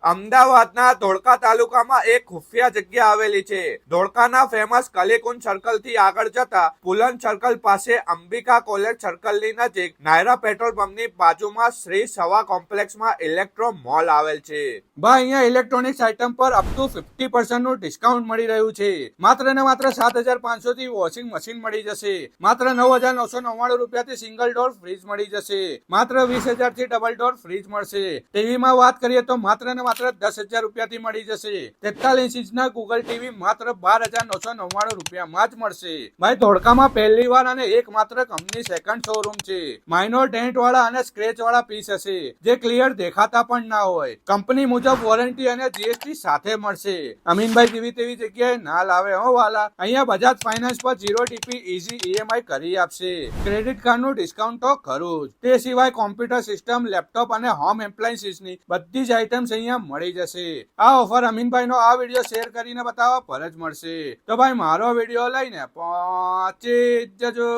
અમદાવાદના ધોળકા તાલુકામાં એક ખુફિયા જગ્યા આવેલી છે. ધોળકાના ફેમસ કલીકુંજ સર્કલ થી આગળ જતા પુલન સર્કલ પાસે અંબિકા કોલેજ સર્કલ ની નજીક નાયરા પેટ્રોલ પંપની બાજુમાં શ્રી સવા કોમ્પ્લેક્સમાં ઇલેક્ટ્રો મોલ આવેલ છે. ભાઈ અહીંયા ઇલેક્ટ્રોનિક્સ આઇટમ પર અપ ટુ 50% નું ડિસ્કાઉન્ટ મળી રહ્યું છે. માત્ર ને માત્ર 7,500 થી વોશિંગ મશીન મળી જશે. માત્ર 9,999 રૂપિયાથી સિંગલ ડોર ફ્રીજ મળી જશે. માત્ર 20,000 થી ડબલ ડોર ફ્રીજ મળશે. ટીવી માં વાત કરીએ તો માત્ર ને માત્ર 10,000 રૂપિયાથી મળી જશે. 43 ઇંચના ગૂગલ ટીવી માત્ર 12,999 રૂપિયામાં જ મળશે. ભાઈ ધોળકામાં પહેલી વાર અને એકમાત્ર કંપની સેકન્ડ શોરૂમ છે. માઇનોર ડેન્ટ વાળા અને સ્ક્રેચ વાળા પીસ હશે જે ક્લિયર દેખાતા પણ ના હોય. કંપની મુજબ વોરંટી અને જીએસટી સાથે મળશે. અમીનભાઈ જેવી તેવી જગ્યાએ ના લાવે હો વાલા. અહીંયા બજાજ ફાઇનાન્સ પર 0 ટીપી ઈઝી ઈએમઆઈ કરી આપશે. ક્રેડિટ કાર્ડનું ડિસ્કાઉન્ટ તો ખરું જ. તે સિવાય કોમ્પ્યુટર સિસ્ટમ, લેપટોપ અને હોમ એપ્લાયન્સીસની બધી જ આઇટમ્સ અહીંયા મળી જશે. આ ઓફર અમીનભાઈ નો આ વિડીયો શેર કરીને બતાવવા પર જ મળશે. તો ભાઈ મારો વિડીયો લઈને પહોંચી જજો.